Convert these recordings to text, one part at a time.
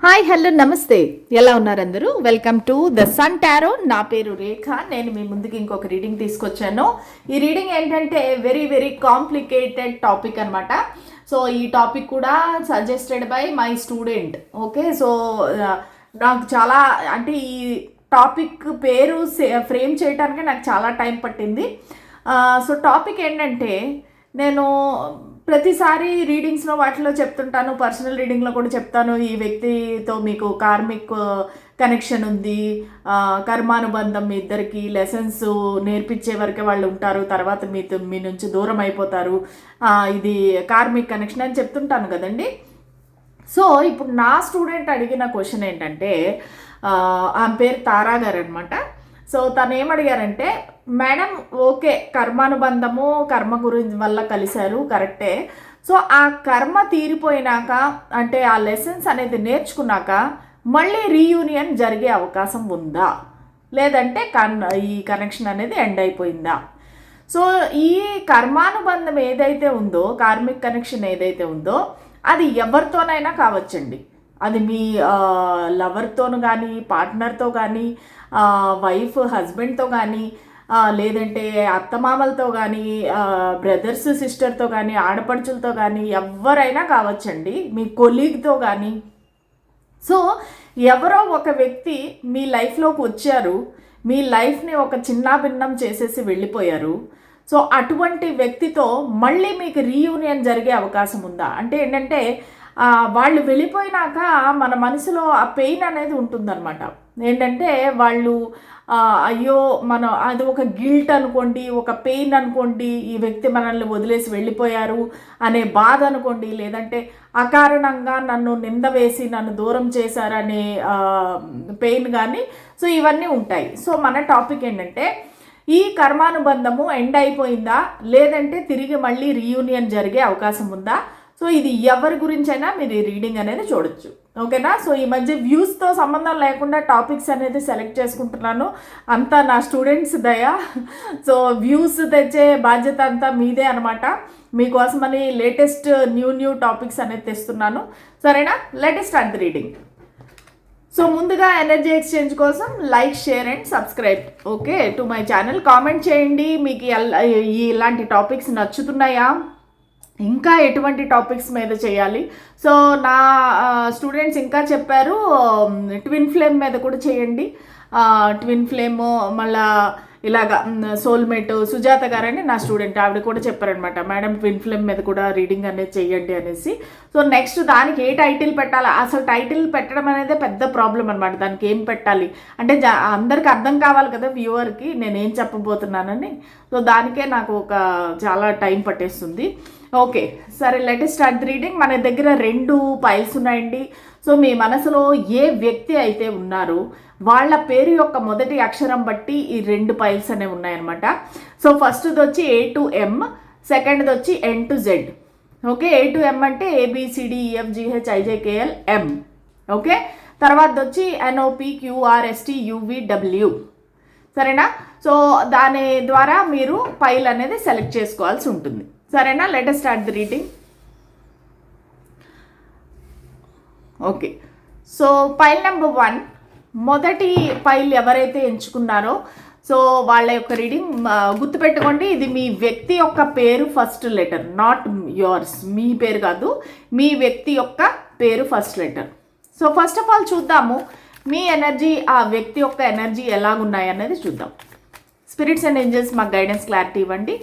Hi hello నమస్తే. ఎలా ఉన్నారు అందరూ? Welcome to the Sun Tarot. నా పేరు రేఖ. నేను మీ ముందుకి ఇంకొక రీడింగ్ తీసుకొచ్చాను. ఈ రీడింగ్ ఏంటంటే వెరీ వెరీ కాంప్లికేటెడ్ టాపిక్ అనమాట. సో ఈ టాపిక్ కూడా suggested by my student. Okay, so నాకు చాలా అంటే ఈ టాపిక్ పేరు ఫ్రేమ్ చేయడానికి నాకు చాలా టైం పట్టింది. సో టాపిక్ ఏంటంటే నేను ప్రతిసారి రీడింగ్స్లో వాటిలో చెప్తుంటాను, పర్సనల్ రీడింగ్లో కూడా చెప్తాను, ఈ వ్యక్తితో మీకు కార్మిక్ కనెక్షన్ ఉంది, కర్మానుబంధం, మీ ఇద్దరికి లెసన్స్ నేర్పించే వరకే వాళ్ళు ఉంటారు, తర్వాత మీ నుంచి దూరం అయిపోతారు, ఇది కార్మిక్ కనెక్షన్ అని చెప్తుంటాను కదండి. సో ఇప్పుడు నా స్టూడెంట్ అడిగిన క్వశ్చన్ ఏంటంటే, ఆమె పేరు తారా గారు అనమాట. సో తను ఏమడిగారంటే, మేడం ఓకే కర్మానుబంధము కర్మ గురించి వల్ల కలిశారు కరెక్టే. సో ఆ కర్మ తీరిపోయినాక అంటే ఆ లెసన్స్ అనేది నేర్చుకున్నాక మళ్ళీ రీయూనియన్ జరిగే అవకాశం ఉందా, లేదంటే ఈ కనెక్షన్ అనేది ఎండ్ అయిపోయిందా? సో ఈ కర్మానుబంధం ఏదైతే ఉందో, కార్మిక్ కనెక్షన్ ఏదైతే ఉందో, అది ఎవరితోనైనా కావచ్చండి. అది మీ లవర్తోను కానీ, పార్ట్నర్తో కానీ, వైఫ్ హస్బెండ్తో కానీ, లేదంటే అత్తమామలతో కానీ, బ్రదర్స్ సిస్టర్తో కానీ, ఆడపడుచులతో కానీ, ఎవరైనా కావచ్చండి, మీ కొలీగ్తో కానీ. సో ఎవరో ఒక వ్యక్తి మీ లైఫ్లోకి వచ్చారు, మీ లైఫ్ని ఒక చిన్నాభిన్నం చేసేసి వెళ్ళిపోయారు. సో అటువంటి వ్యక్తితో మళ్ళీ మీకు రీయూనియన్ జరిగే అవకాశం ఉందా అంటే ఏంటంటే, వాళ్ళు వెళ్ళిపోయినాక మన మనసులో ఆ పెయిన్ అనేది ఉంటుందన్నమాట. ఏంటంటే వాళ్ళు అయ్యో మనం అది ఒక గిల్ట్ అనుకోండి, ఒక పెయిన్ అనుకోండి, ఈ వ్యక్తి మనల్ని వదిలేసి వెళ్ళిపోయారు అనే బాధ అనుకోండి, లేదంటే అకారణంగా నన్ను నింద వేసి నన్ను దూరం చేశారనే పెయిన్ కానీ. సో ఇవన్నీ ఉంటాయి. సో మన టాపిక్ ఏంటంటే, ఈ కర్మానుబంధము ఎండ్ అయిపోయిందా, లేదంటే తిరిగి మళ్ళీ రీయూనియన్ జరిగే అవకాశం ఉందా? సో ఇది ఎవరి గురించైనా మీరు ఈ రీడింగ్ అనేది చూడొచ్చు. ఓకేనా? సో ఈ మధ్య వ్యూస్తో సంబంధం లేకుండా టాపిక్స్ అనేది సెలెక్ట్ చేసుకుంటున్నాను. అంతా నా స్టూడెంట్స్ దయ. సో వ్యూస్ తెచ్చే బాధ్యత అంతా మీదే అనమాట. మీకోసమని లేటెస్ట్ న్యూ టాపిక్స్ అనేది తెస్తున్నాను. సరేనా? Let us start the reading. So ముందుగా ఎనర్జీ ఎక్స్చేంజ్ కోసం like, share and subscribe okay to my channel. Comment చేయండి, మీకు ఇలాంటి టాపిక్స్ నచ్చుతున్నాయా, ఇంకా ఎటువంటి టాపిక్స్ మీద చేయాలి. సో నా స్టూడెంట్స్ ఇంకా చెప్పారు ట్విన్ ఫ్లేమ్ మీద కూడా చేయండి. ట్విన్ ఫ్లేమ్, మళ్ళా ఇలాగా సోల్మేట్ సుజాత గారని నా స్టూడెంట్, ఆవిడ కూడా చెప్పారనమాట, మేడం ట్విన్ ఫ్లేమ్ మీద కూడా రీడింగ్ అనేది చేయండి అనేసి. సో నెక్స్ట్ దానికి ఏ టైటిల్ పెట్టాలి, అసలు టైటిల్ పెట్టడం అనేది పెద్ద ప్రాబ్లం అనమాట. దానికి ఏం పెట్టాలి అంటే అందరికి అర్థం కావాలి కదా వ్యూవర్కి నేనేం చెప్పబోతున్నానని. సో దానికే నాకు చాలా టైం పట్టేస్తుంది. ఓకే సరే, let us start the reading. మన దగ్గర 2 పైల్స్ ఉన్నాయండి. సో మీ మనసులో ఏ వ్యక్తి అయితే ఉన్నారో వాళ్ళ పేరు యొక్క మొదటి అక్షరం బట్టి ఈ 2 పైల్స్ అనేవి ఉన్నాయన్నమాట. సో ఫస్ట్ది వచ్చి A to M, సెకండ్ది వచ్చి N to Z. Okay, A to M అంటే ABCDEFGHIJKL M. ఓకే, తర్వాత వచ్చి NOPQRSTUVW. సరేనా? సో దాని ద్వారా మీరు పైల్ అనేది సెలెక్ట్ చేసుకోవాల్సి ఉంటుంది. సరేనా? Let us start the reading. Okay, so pile number 1, మొదటి పైల్ ఎవరైతే ఎంచుకున్నారో సో వాళ్ళ యొక్క రీడింగ్ గుర్తుపెట్టుకోండి. ఇది మీ వ్యక్తి యొక్క పేరు ఫస్ట్ లెటర్, నాట్ యోర్స్. మీ పేరు కాదు, మీ వ్యక్తి యొక్క పేరు first letter. So first of all చూద్దాము మీ ఎనర్జీ, ఆ వ్యక్తి యొక్క ఎనర్జీ ఎలాగున్నాయి అనేది చూద్దాం. స్పిరిట్స్ అండ్ ఏంజల్స్ మాకు గైడెన్స్, క్లారిటీ ఇవ్వండి.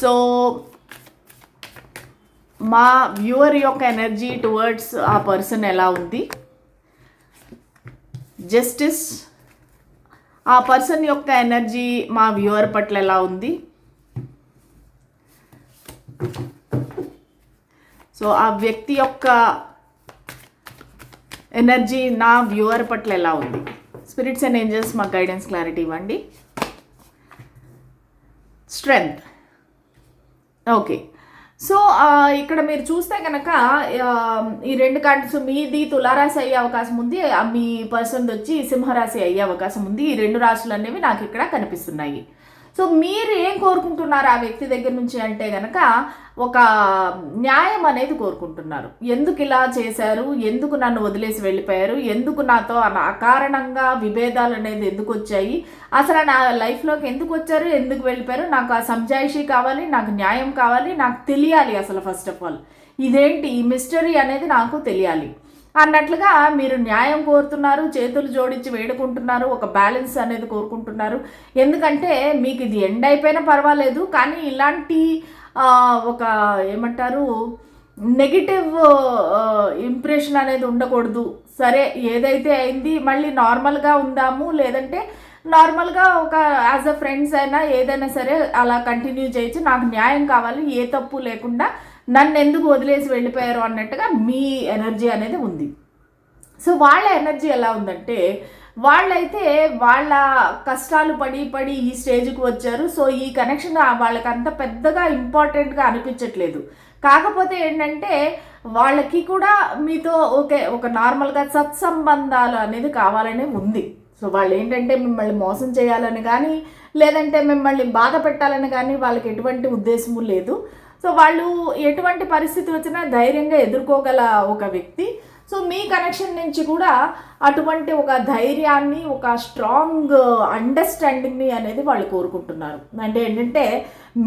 సో మా వ్యూవర్ యొక్క ఎనర్జీ టువర్డ్స్ ఆ పర్సన్ ఎలా ఉంది? జస్టిస్, ఆ పర్సన్ యొక్క ఎనర్జీ మా వ్యూవర్ పట్ల ఎలా ఉంది? సో ఆ వ్యక్తి యొక్క ఎనర్జీ నా వ్యూవర్ పట్ల ఎలా ఉంది? స్పిరిట్స్ అండ్ ఏంజల్స్ మాకు గైడెన్స్, క్లారిటీ ఇవ్వండి. స్ట్రెంగ్త్. ఓకే, సో ఇక్కడ మీరు చూస్తే కనుక ఈ 2 కార్డ్స్ మీది తులారాశి అయ్యే అవకాశం ఉంది, మీ పర్సన్ వచ్చి సింహరాశి అయ్యే అవకాశం ఉంది. ఈ 2 రాశులు అనేవి నాకు ఇక్కడ కనిపిస్తున్నాయి. సో మీరు ఏం కోరుకుంటున్నారు ఆ వ్యక్తి దగ్గర నుంచి అంటే కనుక ఒక న్యాయం అనేది కోరుకుంటున్నారు. ఎందుకు ఇలా చేశారు, ఎందుకు నన్ను వదిలేసి వెళ్ళిపోయారు, ఎందుకు నాతో అకారణంగా విభేదాలు అనేది ఎందుకు వచ్చాయి, అసలు నా లైఫ్లోకి ఎందుకు వచ్చారు, ఎందుకు వెళ్ళిపోయారు, నాకు ఆ సంజాయిషీ కావాలి, నాకు న్యాయం కావాలి, నాకు తెలియాలి. అసలు ఫస్ట్ ఆఫ్ ఆల్ ఇదేంటి ఈ మిస్టరీ అనేది నాకు తెలియాలి అన్నట్లుగా మీరు న్యాయం కోరుతున్నారు, చేతులు జోడించి వేడుకుంటున్నారు, ఒక బ్యాలెన్స్ అనేది కోరుకుంటున్నారు. ఎందుకంటే మీకు ఇది ఎండ్ అయిపోయినా పర్వాలేదు, కానీ ఇలాంటి ఒక ఏమంటారు నెగిటివ్ ఇంప్రెషన్ అనేది ఉండకూడదు. సరే ఏదైతే అయింది మళ్ళీ నార్మల్గా ఉందాము, లేదంటే నార్మల్గా ఒక యాజ్ అ ఫ్రెండ్స్ అయినా ఏదైనా సరే అలా కంటిన్యూ చేయొచ్చు, నాకు న్యాయం కావాలి, ఏ తప్పు లేకుండా నన్ను ఎందుకు వదిలేసి వెళ్ళిపోయారు అన్నట్టుగా మీ ఎనర్జీ అనేది ఉంది. సో వాళ్ళ ఎనర్జీ ఎలా ఉందంటే వాళ్ళైతే వాళ్ళ కష్టాలు పడి ఈ స్టేజ్కి వచ్చారు. సో ఈ కనెక్షన్ వాళ్ళకి అంత పెద్దగా ఇంపార్టెంట్గా అనిపించట్లేదు. కాకపోతే ఏంటంటే వాళ్ళకి కూడా మీతో ఒక నార్మల్గా సత్సంబంధాలు అనేది కావాలని ఉంది. సో వాళ్ళు ఏంటంటే మిమ్మల్ని మోసం చేయాలని కానీ, లేదంటే మిమ్మల్ని బాధ పెట్టాలని కానీ వాళ్ళకి ఎటువంటి ఉద్దేశము లేదు. సో వాళ్ళు ఎటువంటి పరిస్థితి వచ్చినా ధైర్యంగా ఎదుర్కోగల ఒక వ్యక్తి. సో మీ కనెక్షన్ నుంచి కూడా అటువంటి ఒక ధైర్యాన్ని, ఒక స్ట్రాంగ్ అండర్స్టాండింగ్ని అనేది వాళ్ళు కోరుకుంటున్నారు. అంటే ఏంటంటే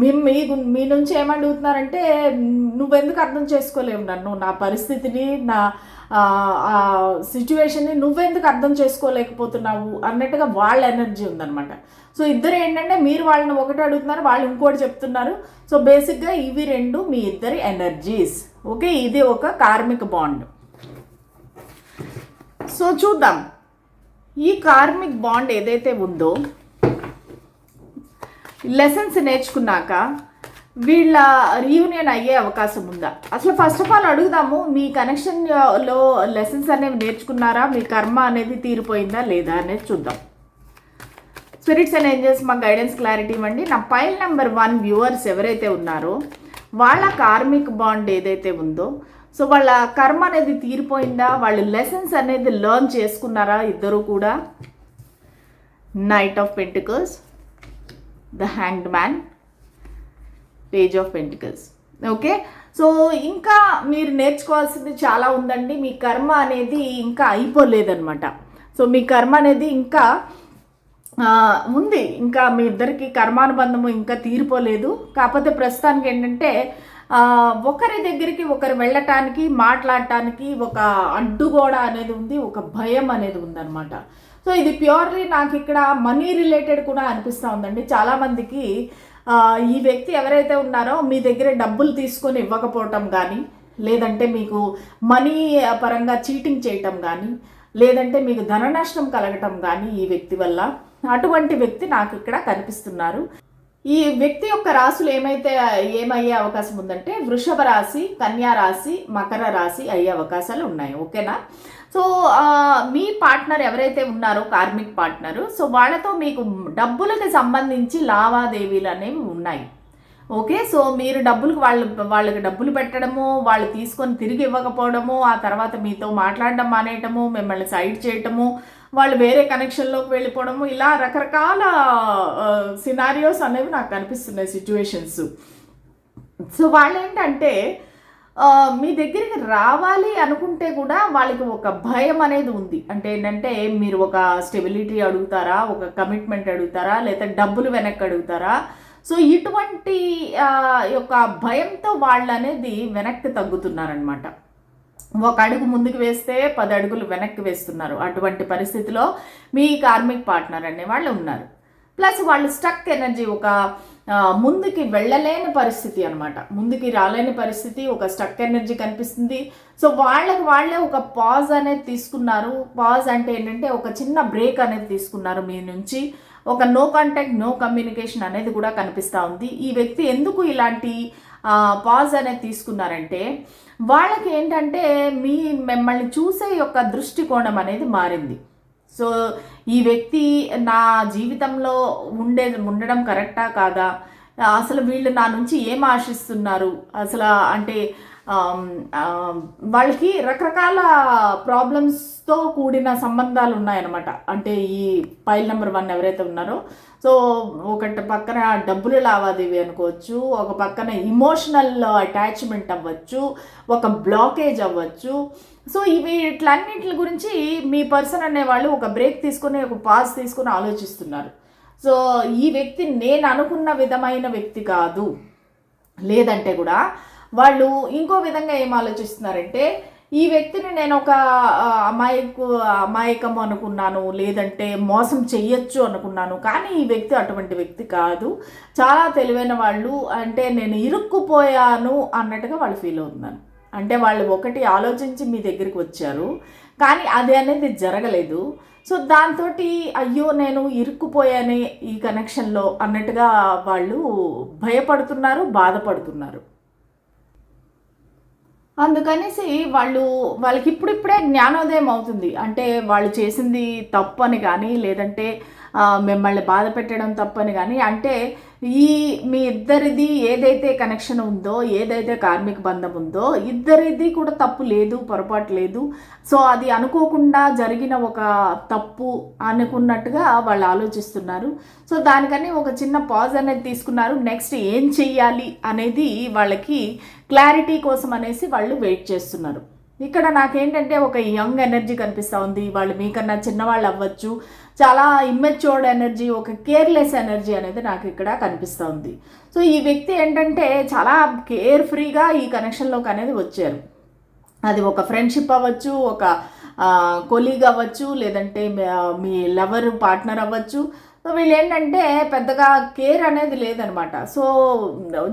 మీ నుంచి ఏమడుగుతున్నారంటే నువ్వెందుకు అర్థం చేసుకోలేవు నన్ను, నా పరిస్థితిని, నా సిచ్యువేషన్ని నువ్వెందుకు అర్థం చేసుకోలేకపోతున్నావు అన్నట్టుగా వాళ్ళ ఎనర్జీ ఉందన్నమాట. సో ఇద్దరు ఏంటంటే మీరు వాళ్ళని ఒకటి అడుగుతున్నారు, వాళ్ళు ఇంకోటి చెప్తున్నారు. సో బేసిక్గా ఇవి రెండు మీ ఇద్దరి ఎనర్జీస్. ఓకే, ఇది ఒక కార్మిక్ బాండ్. సో చూద్దాం ఈ కార్మిక్ బాండ్ ఏదైతే ఉందో లెసన్స్ నేర్చుకున్నాక వీళ్ళ రీయూనియన్ అయ్యే అవకాశం ఉందా? అసలు ఫస్ట్ ఆఫ్ ఆల్ అడుగుదాము, మీ కనెక్షన్లో లెసన్స్ అనేవి నేర్చుకున్నారా, మీ కర్మ అనేది తీరిపోయిందా లేదా అనేది చూద్దాం. స్పిరిట్స్ అండ్ ఏంజల్స్ మా గైడెన్స్ క్లారిటీ ఇవ్వండి. నా పైల్ నెంబర్ 1 వ్యూవర్స్ ఎవరైతే ఉన్నారో వాళ్ళ కార్మిక్ బాండ్ ఏదైతే ఉందో, సో వాళ్ళ కర్మ అనేది తీరిపోయిందా, వాళ్ళు లెసన్స్ అనేది లెర్న్ చేసుకున్నారా ఇద్దరు కూడా? Knight of pentacles, the hanged man, page of pentacles. Okay, so ఇంకా మీరు నేర్చుకోవాల్సింది చాలా ఉందండి. మీ కర్మ అనేది ఇంకా అయిపోలేదన్నమాట. సో మీ కర్మ అనేది ఇంకా ఉంది, ఇంకా మీ ఇద్దరికి కర్మానుబంధము ఇంకా తీరిపోలేదు. కాకపోతే ప్రస్తుతానికి ఏంటంటే ఒకరి దగ్గరికి ఒకరు వెళ్ళటానికి, మాట్లాడటానికి ఒక అడ్డుగోడ అనేది ఉంది, ఒక భయం అనేది ఉందన్నమాట. సో ఇది ప్యూర్లీ నాకు ఇక్కడ మనీ రిలేటెడ్ కూడా అనిపిస్తూ ఉందండి. చాలామందికి ఈ వ్యక్తి ఎవరైతే ఉన్నారో మీ దగ్గర డబ్బులు తీసుకొని ఇవ్వకపోవటం కానీ, లేదంటే మీకు మనీ పరంగా చీటింగ్ చేయటం కానీ, లేదంటే మీకు ధన నష్టం కలగటం కానీ ఈ వ్యక్తి వల్ల, అటువంటి వ్యక్తి నాకు ఇక్కడ కనిపిస్తున్నారు. ఈ వ్యక్తి యొక్క రాశులు ఏమయ్యే అవకాశం ఉందంటే వృషభ రాశి, కన్యా రాశి, మకర రాశి అయ్యే అవకాశాలు ఉన్నాయి. ఓకేనా? సో మీ పార్ట్నర్ ఎవరైతే ఉన్నారో కార్మిక్ పార్ట్నరు, సో వాళ్ళతో మీకు డబ్బులకు సంబంధించి లావాదేవీలు అనేవి ఉన్నాయి. ఓకే, సో మీరు వాళ్ళకి డబ్బులు పెట్టడము, వాళ్ళు తీసుకొని తిరిగి ఇవ్వకపోవడము, ఆ తర్వాత మీతో మాట్లాడడం మానేయటము, మిమ్మల్ని సైడ్ చేయటము, వాళ్ళు వేరే కనెక్షన్లోకి వెళ్ళిపోవడము, ఇలా రకరకాల సినారియోస్ అనేవి నాకు కనిపిస్తున్నాయి, సిచ్యువేషన్స్. సో వాళ్ళు ఏంటంటే మీ దగ్గరికి రావాలి అనుకుంటే కూడా వాళ్ళకి ఒక భయం అనేది ఉంది. అంటే ఏంటంటే మీరు ఒక స్టెబిలిటీ అడుగుతారా, ఒక కమిట్మెంట్ అడుగుతారా, లేదా డబ్బులు వెనక్కి అడుగుతారా? సో ఇటువంటి యొక్క భయంతో వాళ్ళు అనేది వెనక్కి తగ్గుతున్నారనమాట. ఒక అడుగు ముందుకు వేస్తే 10 అడుగులు వెనక్కి వేస్తున్నారు. అటువంటి పరిస్థితిలో మీ కార్మిక్ పార్ట్నర్ అనే వాళ్ళు ఉన్నారు. ప్లస్ వాళ్ళు స్టక్ ఎనర్జీ, ఒక ముందుకి వెళ్ళలేని పరిస్థితి అనమాట, ముందుకి రాలేని పరిస్థితి, ఒక స్టక్ ఎనర్జీ కనిపిస్తుంది. సో వాళ్ళే ఒక పాజ్ అనేది తీసుకున్నారు. పాజ్ అంటే ఏంటంటే ఒక చిన్న బ్రేక్ అనేది తీసుకున్నారు మీ నుంచి. ఒక నో కాంటాక్ట్, నో కమ్యూనికేషన్ అనేది కూడా కనిపిస్తూ ఉంది. ఈ వ్యక్తి ఎందుకు ఇలాంటి పాజ్ అనేది తీసుకున్నారంటే వాళ్ళకి ఏంటంటే మిమ్మల్ని చూసే యొక్క దృష్టికోణం అనేది మారింది. సో ఈ వ్యక్తి నా జీవితంలో ఉండడం కరెక్టా కాదా, అసలు వీళ్ళు నా నుంచి ఏం ఆశిస్తున్నారు, అసలు అంటే వాళ్ళకి రకరకాల ప్రాబ్లమ్స్తో కూడిన సంబంధాలు ఉన్నాయన్నమాట. అంటే ఈ పైల్ నెంబర్ 1 ఎవరైతే ఉన్నారో, సో ఒకటి పక్కన డబ్బుల లావాదేవీ అనుకోవచ్చు, ఒక పక్కన ఇమోషనల్ అటాచ్మెంట్ అవ్వచ్చు, ఒక బ్లాకేజ్ అవ్వచ్చు. సో వీటిలన్నింటి గురించి మీ పర్సన్ అనేవాళ్ళు ఒక బ్రేక్ తీసుకొని, ఒక పాజ్ తీసుకొని ఆలోచిస్తున్నారు. సో ఈ వ్యక్తి నేను అనుకున్న విధమైన వ్యక్తి కాదు, లేదంటే కూడా వాళ్ళు ఇంకో విధంగా ఏం ఆలోచిస్తున్నారంటే, ఈ వ్యక్తిని నేను ఒక అమాయకము అనుకున్నాను, లేదంటే మోసం చెయ్యొచ్చు అనుకున్నాను, కానీ ఈ వ్యక్తి అటువంటి వ్యక్తి కాదు, చాలా తెలివైన వాళ్ళు, అంటే నేను ఇరుక్కుపోయాను అన్నట్టుగా వాళ్ళు ఫీల్ అవుతున్నారు. అంటే వాళ్ళు ఒకటి ఆలోచించి మీ దగ్గరికి వచ్చారు, కానీ అది అనేది జరగలేదు. సో దాంతో అయ్యో నేను ఇరుక్కుపోయానే ఈ కనెక్షన్లో అన్నట్టుగా వాళ్ళు భయపడుతున్నారు, బాధపడుతున్నారు. అందుకనేసి వాళ్ళకి ఇప్పుడిప్పుడే జ్ఞానోదయం అవుతుంది. అంటే వాళ్ళు చేసింది తప్పు అని కానీ, లేదంటే మిమ్మల్ని బాధ పెట్టడం తప్పని కానీ, అంటే మీ ఇద్దరిది ఏదైతే కనెక్షన్ ఉందో, ఏదైతే కార్మిక బంధం ఉందో, ఇద్దరిది కూడా తప్పు లేదు, పొరపాటు లేదు. సో అది అనుకోకుండా జరిగిన ఒక తప్పు అనుకున్నట్టుగా వాళ్ళు ఆలోచిస్తున్నారు. సో దానికని ఒక చిన్న పాజ్ అనేది తీసుకున్నారు. నెక్స్ట్ ఏం చెయ్యాలి అనేది వాళ్ళకి క్లారిటీ కోసం అనేసి వాళ్ళు వెయిట్ చేస్తున్నారు. ఇక్కడ నాకేంటంటే ఒక యంగ్ ఎనర్జీ కనిపిస్తూ ఉంది. వాళ్ళు మీకన్నా చిన్నవాళ్ళు అవ్వచ్చు, చాలా ఇమ్మెచ్యూర్డ్ ఎనర్జీ, ఒక కేర్లెస్ ఎనర్జీ అనేది నాకు ఇక్కడ కనిపిస్తూ ఉంది. సో ఈ వ్యక్తి ఏంటంటే చాలా కేర్ ఫ్రీగా ఈ కనెక్షన్లోకి అనేది వచ్చారు. అది ఒక ఫ్రెండ్షిప్ అవ్వచ్చు, ఒక కొలీగ్ అవ్వచ్చు, లేదంటే మీ లవర్ పార్ట్నర్ అవ్వచ్చు. సో వీళ్ళు ఏంటంటే పెద్దగా కేర్ అనేది లేదనమాట. సో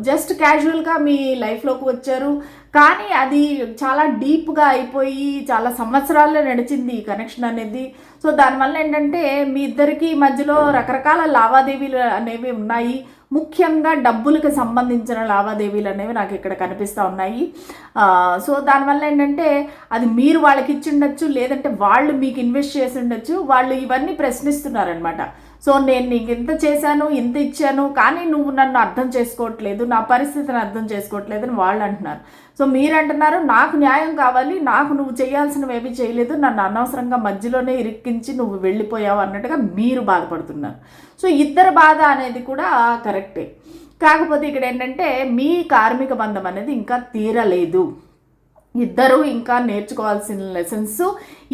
జస్ట్ క్యాజువల్గా మీ లైఫ్లోకి వచ్చారు, కానీ అది చాలా డీప్గా అయిపోయి చాలా సంవత్సరాల్లో నడిచింది ఈ కనెక్షన్ అనేది. సో దానివల్ల ఏంటంటే మీ ఇద్దరికి మధ్యలో రకరకాల లావాదేవీలు అనేవి ఉన్నాయి. ముఖ్యంగా డబ్బులకు సంబంధించిన లావాదేవీలు అనేవి నాకు ఇక్కడ కనిపిస్తూ ఉన్నాయి. సో దానివల్ల ఏంటంటే అది మీరు వాళ్ళకి ఇచ్చి ఉండొచ్చు, లేదంటే వాళ్ళు మీకు ఇన్వెస్ట్ చేసి ఉండొచ్చు. వాళ్ళు ఇవన్నీ ప్రశ్నిస్తున్నారనమాట. సో నేను నీకు ఇంత చేశాను, ఇంత ఇచ్చాను, కానీ నువ్వు నన్ను అర్థం చేసుకోవట్లేదు, నా పరిస్థితిని అర్థం చేసుకోవట్లేదు అని వాళ్ళు అంటున్నారు. సో మీరు అంటున్నారు నాకు న్యాయం కావాలి, నాకు నువ్వు చేయాల్సినవి ఏమీ చేయలేదు, నన్ను అనవసరంగా మధ్యలోనే ఇరిక్కించి నువ్వు వెళ్ళిపోయావు అన్నట్టుగా మీరు బాధపడుతున్నారు. సో ఇద్దరు బాధ అనేది కూడా కరెక్టే. కాకపోతే ఇక్కడ ఏంటంటే మీ కార్మిక బంధం అనేది ఇంకా తీరలేదు. ఇద్దరు ఇంకా నేర్చుకోవాల్సిన లెసన్స్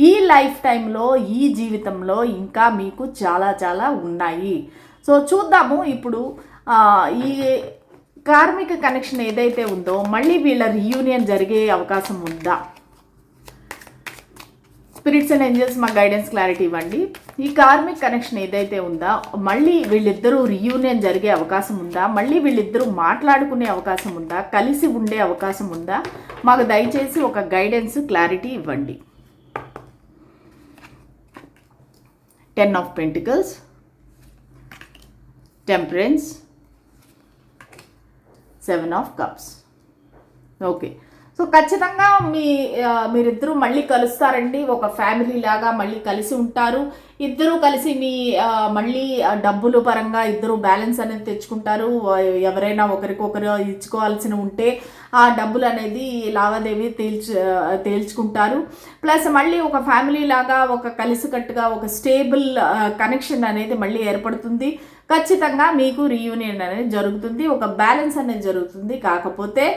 ఈ లైఫ్ టైంలో, ఈ జీవితంలో ఇంకా మీకు చాలా చాలా ఉన్నాయి. సో చూద్దాము ఇప్పుడు ఈ కార్మిక కనెక్షన్ ఏదైతే ఉందో మళ్ళీ వీళ్ళ రీయూనియన్ జరిగే అవకాశం ఉందా? స్పిరిట్స్ అండ్ ఏంజల్స్ మా గైడెన్స్ క్లారిటీ ఇవ్వండి. ఈ కార్మిక్ కనెక్షన్ ఏదైతే ఉందా మళ్ళీ వీళ్ళిద్దరూ రీయూనియన్ జరిగే అవకాశం ఉందా? మళ్ళీ వీళ్ళిద్దరూ మాట్లాడుకునే అవకాశం ఉందా? కలిసి ఉండే అవకాశం ఉందా? మాకు దయచేసి ఒక గైడెన్స్ క్లారిటీ ఇవ్వండి. 10 of pentacles, temperance, 7 of cups. Okay, so ఖచ్చితంగా మీరిద్దరూ మళ్ళీ కలుస్తారండి. ఒక ఫ్యామిలీ లాగా మళ్ళీ కలిసి ఉంటారు. ఇద్దరూ కలిసి మళ్ళీ డబ్బులు పరంగా ఇద్దరు బ్యాలెన్స్ అనేది తెచ్చుకుంటారు. ఎవరైనా ఒకరికొకరు ఇచ్చుకోవాల్సి ఉంటే ఆ డబ్బులు అనేది లావాదేవీ తేల్చుకుంటారు. ప్లస్ మళ్ళీ ఒక ఫ్యామిలీ లాగా ఒక కలిసికట్టుగా ఒక స్టేబుల్ కనెక్షన్ అనేది మళ్ళీ ఏర్పడుతుంది. ఖచ్చితంగా మీకు రీయూనియన్ అనేది జరుగుతుంది, ఒక బ్యాలెన్స్ అనేది జరుగుతుంది. కాకపోతే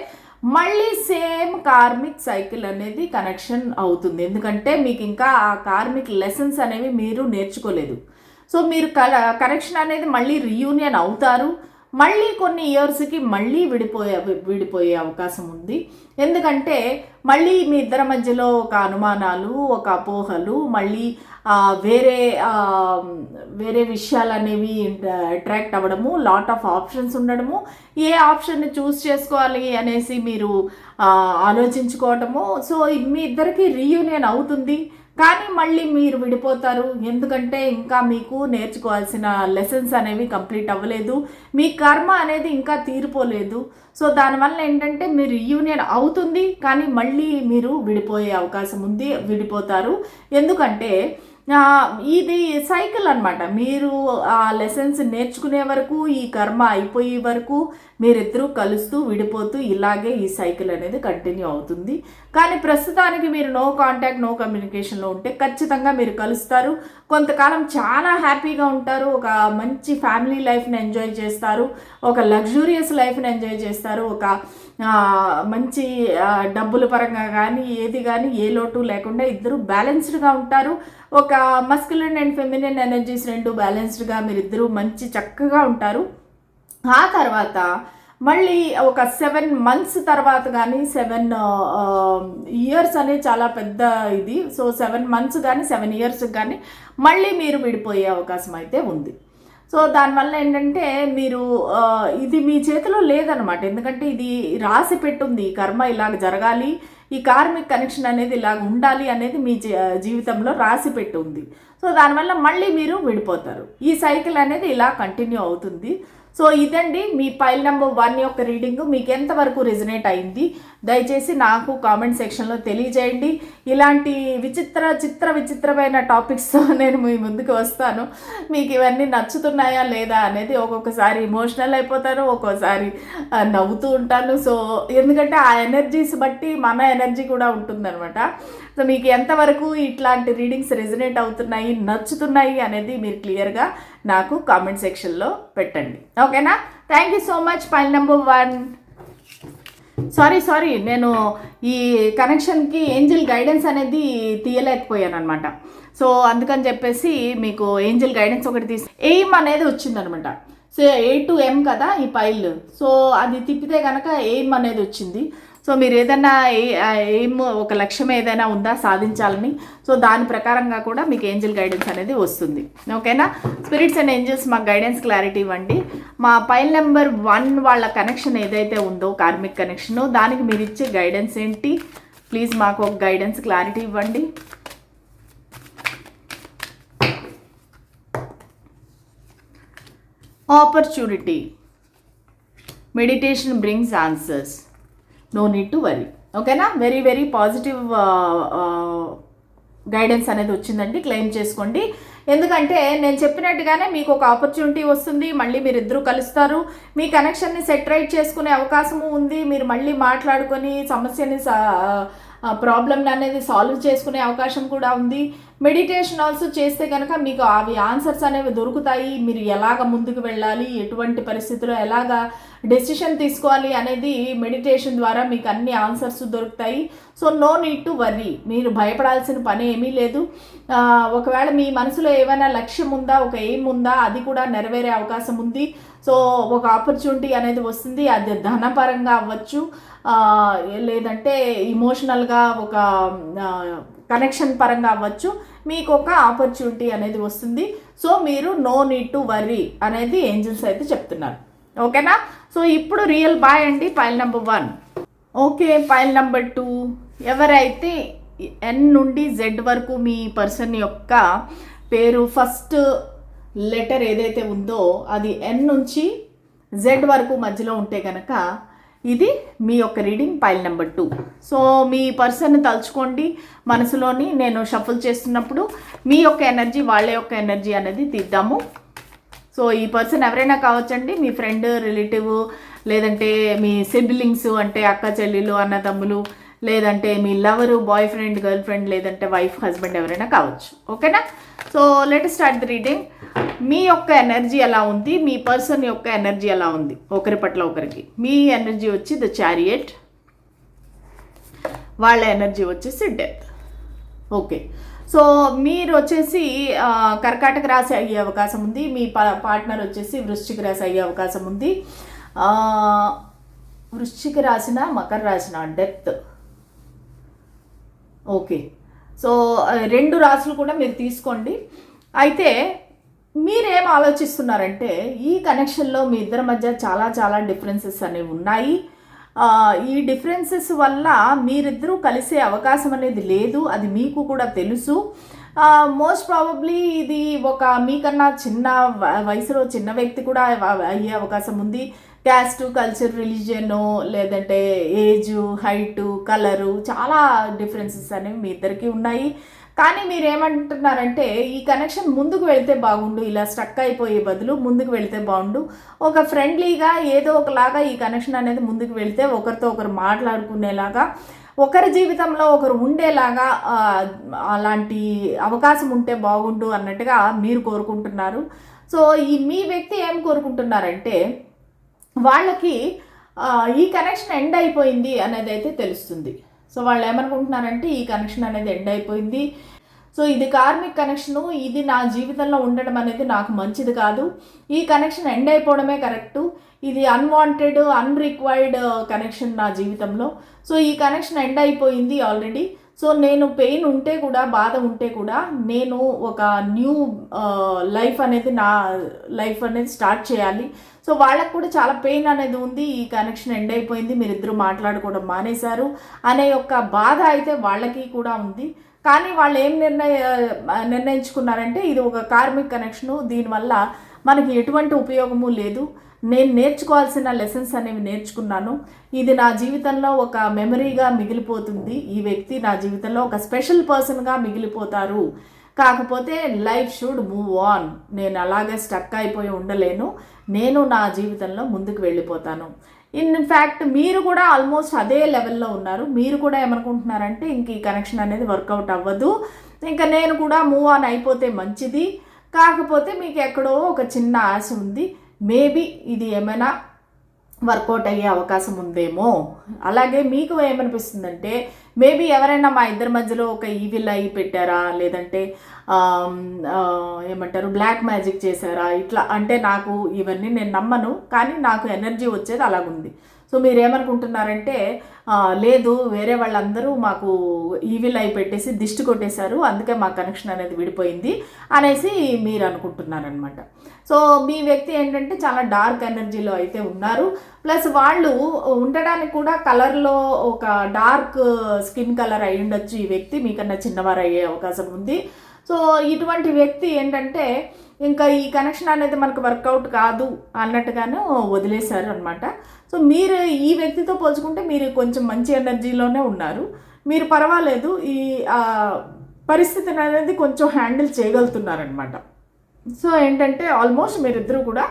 మళ్ళీ సేమ్ కార్మిక్ సైకిల్ అనేది కనెక్షన్ అవుతుంది. ఎందుకంటే మీకు ఇంకా ఆ కార్మిక్ లెసన్స్ అనేవి మీరు నేర్చుకోలేదు. సో మీరు కనెక్షన్ అనేది మళ్ళీ రీయూనియన్ అవుతారు. మళ్ళీ కొన్ని ఇయర్స్కి మళ్ళీ విడిపోయే అవకాశం ఉంది. ఎందుకంటే మళ్ళీ మీ ఇద్దరి మధ్యలో ఒక అనుమానాలు, ఒక అపోహలు, మళ్ళీ వేరే విషయాలు అనేవి అట్రాక్ట్ అవ్వడము, లాట్ ఆఫ్ ఆప్షన్స్ ఉండడము, ఏ ఆప్షన్ని చూస్ చేసుకోవాలి అనేసి మీరు ఆలోచించుకోవటము. సో మీ ఇద్దరికి రీయూనియన్ అవుతుంది, కానీ మళ్ళీ మీరు విడిపోతారు. ఎందుకంటే ఇంకా మీకు నేర్చుకోవాల్సిన లెసన్స్ అనేవి కంప్లీట్ అవ్వలేదు, మీ కర్మ అనేది ఇంకా తీరిపోలేదు. సో దానివల్ల ఏంటంటే మీరు రీయూనియన్ అవుతుంది, కానీ మళ్ళీ మీరు విడిపోయే అవకాశం ఉంది, విడిపోతారు. ఎందుకంటే ఇది సైకిల్ అనమాట. మీరు ఆ లెసన్స్ నేర్చుకునే వరకు, ఈ కర్మ అయిపోయే వరకు మీరిద్దరూ కలుస్తూ విడిపోతూ ఇలాగే ఈ సైకిల్ అనేది కంటిన్యూ అవుతుంది. కానీ ప్రస్తుతానికి మీరు నో కాంటాక్ట్, నో కమ్యూనికేషన్లో ఉంటే ఖచ్చితంగా మీరు కలుస్తారు. కొంతకాలం చాలా హ్యాపీగా ఉంటారు, ఒక మంచి ఫ్యామిలీ లైఫ్ని ఎంజాయ్ చేస్తారు, ఒక లగ్జూరియస్ లైఫ్ని ఎంజాయ్ చేస్తారు, ఒక మంచి డబ్బుల పరంగా కానీ ఏది కానీ ఏ లోటు లేకుండా ఇద్దరు బ్యాలెన్స్డ్గా ఉంటారు. ఒక మస్కులిన్ అండ్ ఫెమినిన్ ఎనర్జీస్ రెండు బ్యాలెన్స్డ్గా మీరిద్దరూ మంచి చక్కగా ఉంటారు. ఆ తర్వాత మళ్ళీ ఒక 7 months తర్వాత కానీ 7 years అనేది చాలా పెద్ద ఇది. సో 7 months కానీ 7 years కానీ మళ్ళీ మీరు విడిపోయే అవకాశం అయితే ఉంది. సో దానివల్ల ఏంటంటే మీరు ఇది మీ చేతిలో లేదనమాట. ఎందుకంటే ఇది రాసి పెట్టుంది, ఈ కర్మ ఇలాగ జరగాలి, ఈ కార్మిక్ కనెక్షన్ అనేది ఇలాగ ఉండాలి అనేది మీ జీవితంలో రాసి పెట్టుంది. సో దానివల్ల మళ్ళీ మీరు విడిపోతారు. ఈ సైకిల్ అనేది ఇలా కంటిన్యూ అవుతుంది. సో ఇదండి మీ పైల్ నెంబర్ 1 యొక్క రీడింగ్. మీకు ఎంతవరకు రెజనేట్ అయింది దయచేసి నాకు కామెంట్ సెక్షన్లో తెలియజేయండి. ఇలాంటి విచిత్రమైన టాపిక్స్తో నేను మీ ముందుకు వస్తాను. మీకు ఇవన్నీ నచ్చుతున్నాయా లేదా అనేది ఒక్కొక్కసారి ఇమోషనల్ అయిపోతాను, ఒక్కోసారి నవ్వుతూ ఉంటాను. సో ఎందుకంటే ఆ ఎనర్జీస్ బట్టి మన ఎనర్జీ కూడా ఉంటుందన్నమాట. సో మీకు ఎంతవరకు ఇట్లాంటి రీడింగ్స్ రెజనేట్ అవుతున్నాయి, నచ్చుతున్నాయి అనేది మీరు క్లియర్గా నాకు కామెంట్ సెక్షన్లో పెట్టండి. ఓకేనా? Thank you so much. Pile number 1. Sorry నేను ఈ కనెక్షన్కి ఏంజల్ గైడెన్స్ అనేది తీయలేకపోయాను అనమాట. సో అందుకని చెప్పేసి మీకు ఏంజల్ గైడెన్స్ ఒకటి ఎయిమ్ అనేది వచ్చిందనమాట. సో A to M కదా ఈ పైల్. సో అది తిప్పితే కనుక ఎయిమ్ అనేది వచ్చింది. సో మీరు ఏదైనా ఎయిమ్, ఒక లక్ష్యం ఏదైనా ఉందా సాధించాలని, సో దాని ప్రకారంగా కూడా మీకు ఏంజల్ గైడెన్స్ అనేది వస్తుంది. ఓకేనా? స్పిరిట్స్ అండ్ ఏంజల్స్ మాకు గైడెన్స్ క్లారిటీ ఇవ్వండి. మా పైల్ నెంబర్ 1 వాళ్ళ కనెక్షన్ ఏదైతే ఉందో కార్మిక్ కనెక్షన్, దానికి మీరు ఇచ్చే గైడెన్స్ ఏంటి? ప్లీజ్ మాకు ఒక గైడెన్స్ క్లారిటీ ఇవ్వండి. Opportunity, meditation brings answers, no need to worry. ఓకేనా? వెరీ పాజిటివ్ గైడెన్స్ అనేది వచ్చిందండి. క్లెయిమ్ చేసుకోండి. ఎందుకంటే నేను చెప్పినట్టుగానే మీకు ఒక ఆపర్చునిటీ వస్తుంది, మళ్ళీ మీరు ఇద్దరు కలుస్తారు, మీ కనెక్షన్ని సెట్ రైట్ చేసుకునే అవకాశము ఉంది, మీరు మళ్ళీ మాట్లాడుకొని సమస్యని ప్రాబ్లమ్ అనేది సాల్వ్ చేసుకునే అవకాశం కూడా ఉంది. మెడిటేషన్ ఆల్సో చేస్తే కనుక మీకు అవి ఆన్సర్స్ అనేవి దొరుకుతాయి. మీరు ఎలాగ ముందుకు వెళ్ళాలి, ఎటువంటి పరిస్థితుల్లో ఎలాగ డెసిషన్ తీసుకోవాలి అనేది మెడిటేషన్ ద్వారా మీకు అన్ని ఆన్సర్స్ దొరుకుతాయి. So no need to worry, మీరు భయపడాల్సిన పని ఏమీ లేదు. ఒకవేళ మీ మనసులో ఏమైనా లక్ష్యం ఉందా, ఒక ఎయిమ్ ఉందా, అది కూడా నెరవేరే అవకాశం ఉంది. సో ఒక ఆపర్చునిటీ అనేది వస్తుంది. అది ధనపరంగా అవ్వచ్చు, లేదంటే ఇమోషనల్గా ఒక కనెక్షన్ పరంగా అవ్వచ్చు. మీకు ఒక ఆపర్చునిటీ అనేది వస్తుంది. సో మీరు నో నీడ్ టు వర్రీ అనేది ఏంజల్స్ అయితే చెప్తున్నారు. ఓకేనా? సో ఇప్పుడు రియల్ బాయ్ అండి pile number 1. Okay, pile number 2. ఎవరైతే N నుండి Z వరకు మీ పర్సన్ యొక్క పేరు ఫస్ట్ లెటర్ ఏదైతే ఉందో అది N నుంచి Z వరకు మధ్యలో ఉంటే కనుక ఇది మీ యొక్క రీడింగ్ పైల్ నెంబర్ 2. సో మీ పర్సన్ తలుచుకోండి మనసులోని. నేను షఫుల్ చేస్తున్నప్పుడు మీ యొక్క ఎనర్జీ, వాళ్ళ యొక్క ఎనర్జీ అనేది తీద్దాము. సో ఈ పర్సన్ ఎవరైనా కావచ్చండి, మీ ఫ్రెండ్, రిలేటివ్, లేదంటే మీ సిబ్లింగ్స్ అంటే అక్క చెల్లెలు, అన్నదమ్ములు, లేదంటే మీ lover, boy friend, girl friend, లేదంటే వైఫ్, హస్బెండ్ ఎవరైనా కావచ్చు. ఓకేనా? So let start the reading. మీ యొక్క ఎనర్జీ ఎలా ఉంది, మీ పర్సన్ యొక్క ఎనర్జీ ఎలా ఉంది ఒకరి పట్ల ఒకరికి. మీ ఎనర్జీ వచ్చి ద చారియట్, వాళ్ళ ఎనర్జీ వచ్చేసి డెత్. ఓకే, సో మీరు వచ్చేసి కర్కాటక రాశి అయ్యే అవకాశం ఉంది, మీ పార్ట్నర్ వచ్చేసి వృశ్చిక రాశి అయ్యే అవకాశం ఉంది. వృశ్చిక రాశిన, మకర రాశిన డెత్. ఓకే, సో 2 రాశులు కూడా మీరు తీసుకోండి. అయితే మీరేం ఆలోచిస్తున్నారంటే ఈ కనెక్షన్లో మీ ఇద్దరి మధ్య చాలా డిఫరెన్సెస్ అనేవి ఉన్నాయి. ఈ డిఫరెన్సెస్ వల్ల మీరిద్దరూ కలిసే అవకాశం అనేది లేదు, అది మీకు కూడా తెలుసు. మోస్ట్ ప్రాబబ్లీ ఇది ఒక మీకన్నా చిన్న వయసులో చిన్న వ్యక్తి కూడా అయ్యే అవకాశం ఉంది. క్యాస్ట్, కల్చర్, రిలీజియన్, లేదంటే ఏజు, హైటు, కలరు, చాలా డిఫరెన్సెస్ అనేవి మీ ఇద్దరికి ఉన్నాయి. కానీ మీరు ఏమంటున్నారంటే ఈ కనెక్షన్ ముందుకు వెళ్తే బాగుండు, ఇలా స్టక్ అయిపోయే బదులు ముందుకు వెళ్తే బాగుండు, ఒక ఫ్రెండ్లీగా ఏదో ఒకలాగా ఈ కనెక్షన్ అనేది ముందుకు వెళ్తే ఒకరితో ఒకరు మాట్లాడుకునేలాగా, ఒకరి జీవితంలో ఒకరు ఉండేలాగా అలాంటి అవకాశం ఉంటే బాగుండు అన్నట్టుగా మీరు కోరుకుంటున్నారు. సో మీ వ్యక్తి ఏం కోరుకుంటున్నారంటే వాళ్ళకి ఈ కనెక్షన్ ఎండ్ అయిపోయింది అనేది అయితే తెలుస్తుంది. సో వాళ్ళు ఏమనుకుంటున్నారంటే ఈ కనెక్షన్ అనేది ఎండ్ అయిపోయింది, సో ఇది కార్మిక్ కనెక్షను, ఇది నా జీవితంలో ఉండడం అనేది నాకు మంచిది కాదు, ఈ కనెక్షన్ ఎండ్ అయిపోవడమే కరెక్టు, ఇది అన్వాంటెడ్ అన్రిక్వైర్డ్ కనెక్షన్ నా జీవితంలో, సో ఈ కనెక్షన్ ఎండ్ అయిపోయింది ఆల్రెడీ. సో నేను పెయిన్ ఉంటే కూడా, బాధ ఉంటే కూడా నేను ఒక న్యూ లైఫ్ అనేది, నా లైఫ్ అనేది స్టార్ట్ చేయాలి. సో వాళ్ళకు కూడా చాలా పెయిన్ అనేది ఉంది, ఈ కనెక్షన్ ఎండ్ అయిపోయింది, మీరిద్దరూ మాట్లాడుకోవడం మానేశారు అనే యొక్క బాధ అయితే వాళ్ళకి కూడా ఉంది. కానీ వాళ్ళు ఏం నిర్ణయించుకున్నారంటే ఇది ఒక కార్మిక్ కనెక్షను, దీనివల్ల మనకి ఎటువంటి ఉపయోగము లేదు, నేను నేర్చుకోవాల్సిన లెసన్స్ అనేవి నేర్చుకున్నాను, ఇది నా జీవితంలో ఒక మెమరీగా మిగిలిపోతుంది, ఈ వ్యక్తి నా జీవితంలో ఒక స్పెషల్ పర్సన్గా మిగిలిపోతారు, కాకపోతే లైఫ్ షుడ్ మూవ్ ఆన్, నేను అలాగే స్టక్ అయిపోయి ఉండలేను, నేను నా జీవితంలో ముందుకు వెళ్ళిపోతాను. ఇన్ఫ్యాక్ట్ మీరు కూడా ఆల్మోస్ట్ అదే లెవెల్లో ఉన్నారు. మీరు కూడా ఏమనుకుంటున్నారంటే ఇంక ఈ కనెక్షన్ అనేది వర్కౌట్ అవ్వదు, ఇంకా నేను కూడా మూవ్ ఆన్ అయిపోతే మంచిది, కాకపోతే మీకు ఎక్కడో ఒక చిన్న ఆశ ఉంది, మేబీ ఇది ఏమైనా వర్కౌట్ అయ్యే అవకాశం ఉందేమో. అలాగే మీకు ఏమనిపిస్తుందంటే మేబీ ఎవరైనా మా ఇద్దరి మధ్యలో ఒక ఈవిల్ అయి పెట్టారా, లేదంటే ఏమంటారు బ్లాక్ మ్యాజిక్ చేశారా, ఇట్లా అంటే నాకు ఇవన్నీ నేను నమ్మను, కానీ నాకు ఎనర్జీ వచ్చేది అలాగుంది. సో మీరు ఏమనుకుంటున్నారంటే లేదు వేరే వాళ్ళందరూ మాకు ఈవిల్ అయి పెట్టేసి దిష్టి కొట్టేశారు, అందుకే మా కనెక్షన్ అనేది విడిపోయింది అనేసి మీరు అనుకుంటున్నారనమాట. సో మీ వ్యక్తి ఏంటంటే చాలా డార్క్ ఎనర్జీలో అయితే ఉన్నారు, ప్లస్ వాళ్ళు ఉండడానికి కూడా కలర్లో ఒక డార్క్ స్కిన్ కలర్ అయి ఉండొచ్చు, ఈ వ్యక్తి మీకన్నా చిన్నవారు అయ్యే అవకాశం ఉంది. సో ఇటువంటి వ్యక్తి ఏంటంటే ఇంకా ఈ కనెక్షన్ అనేది మనకు వర్కౌట్ కాదు అన్నట్టుగానే వదిలేశారు అనమాట. సో మీరు ఈ వ్యక్తితో పోల్చుకుంటే మీరు కొంచెం మంచి ఎనర్జీలోనే ఉన్నారు, మీరు పర్వాలేదు, ఈ పరిస్థితిని అనేది కొంచెం హ్యాండిల్ చేయగలుగుతున్నారనమాట. సో ఏంటంటే ఆల్మోస్ట్ మీరిద్దరూ కూడా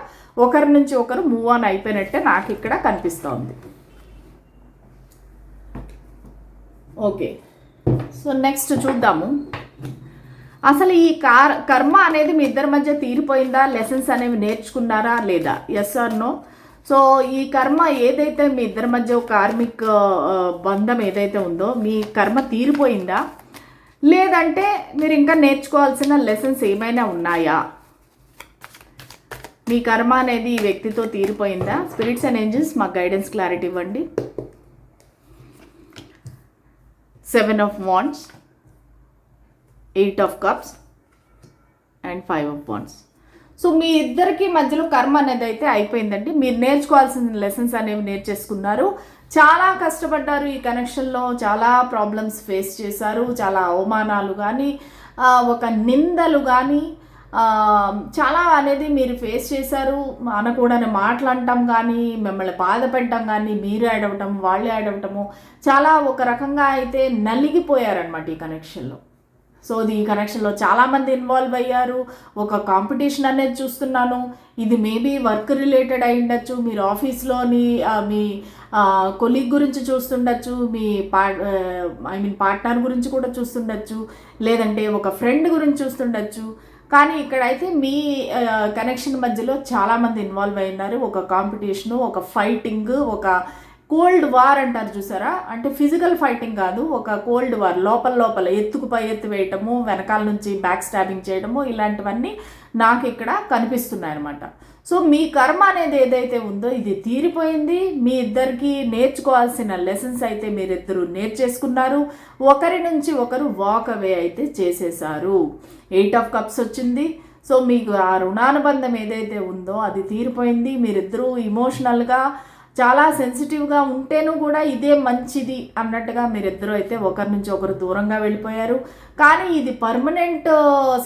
ఒకరి నుంచి ఒకరు మూవ్ ఆన్ అయిపోయినట్టే నాకు ఇక్కడ కనిపిస్తోంది. ఓకే, సో నెక్స్ట్ చూద్దాము అసలు ఈ కర్మ అనేది మీ ఇద్దరి మధ్య తీరిపోయిందా, లెసన్స్ అనేవి నేర్చుకున్నారా లేదా, ఎస్ ఆర్ నో. సో ఈ కర్మ ఏదైతే మీ ఇద్దరి మధ్య కార్మిక్ బంధం ఏదైతే ఉందో మీ కర్మ తీరిపోయిందా, లేదంటే మీరు ఇంకా నేర్చుకోవాల్సిన లెసన్స్ ఏమైనా ఉన్నాయా, మీ కర్మ అనేది ఈ వ్యక్తితో తీరిపోయిందా. స్పిరిట్స్ అండ్ ఏంజెల్స్ మాకు గైడెన్స్ క్లారిటీ ఇవ్వండి. 7 of Wands, 8 of Cups and 5 of Wands. So మీ ఇద్దరికి మధ్యలో కర్మ అనేది అయితే అయిపోయిందండి, మీరు నేర్చుకోవాల్సిన లెసన్స్ అనేవి నేర్చేసుకున్నారు, చాలా కష్టపడ్డారు ఈ కనెక్షన్లో, చాలా ప్రాబ్లమ్స్ ఫేస్ చేశారు, చాలా అవమానాలు కానీ ఒక నిందలు కానీ చాలా అనేది మీరు ఫేస్ చేశారు, అనకూడని మాట్లాడటం కానీ, మిమ్మల్ని బాధ పెట్టడం కానీ, మీరు ఏడవటం వాళ్ళు ఏడవటము, చాలా ఒక రకంగా అయితే నలిగిపోయారనమాట ఈ కనెక్షన్లో. సో ఈ కనెక్షన్లో చాలామంది ఇన్వాల్వ్ అయ్యారు, ఒక కాంపిటీషన్ అనేది చూస్తున్నాను, ఇది మేబీ వర్క్ రిలేటెడ్ అయి ఉండొచ్చు, మీరు ఆఫీస్లోని మీ కొలీగ్ గురించి చూస్తుండొచ్చు, మీ పార్ట్నర్ గురించి కూడా చూస్తుండొచ్చు, లేదంటే ఒక ఫ్రెండ్ గురించి చూస్తుండొచ్చు. కానీ ఇక్కడైతే మీ కనెక్షన్ మధ్యలో చాలామంది ఇన్వాల్వ్ అయినారు, ఒక కాంపిటీషను, ఒక ఫైటింగ్, ఒక కోల్డ్ వార్ అంటారు చూసారా, అంటే ఫిజికల్ ఫైటింగ్ కాదు, ఒక కోల్డ్ వార్, లోపల ఎత్తుకు పై ఎత్తు వేయటము, వెనకాల నుంచి బ్యాక్ స్టాబింగ్ చేయడము, ఇలాంటివన్నీ నాకు ఇక్కడ కనిపిస్తున్నాయి అనమాట. సో మీ కర్మ అనేది ఏదైతే ఉందో ఇది తీరిపోయింది, మీ ఇద్దరికి నేర్చుకోవాల్సిన లెసన్స్ అయితే మీరిద్దరూ నేర్చేసుకున్నారు, ఒకరి నుంచి ఒకరు వాక్ అవే అయితే చేసేసారు. 8 of Cups వచ్చింది. సో మీకు ఆ రుణానుబంధం ఏదైతే ఉందో అది తీరిపోయింది, మీరిద్దరూ ఇమోషనల్గా చాలా సెన్సిటివ్గా ఉంటేనూ కూడా ఇదే మంచిది అన్నట్టుగా మీరిద్దరూ అయితే ఒకరి నుంచి ఒకరు దూరంగా వెళ్ళిపోయారు. కానీ ఇది పర్మనెంట్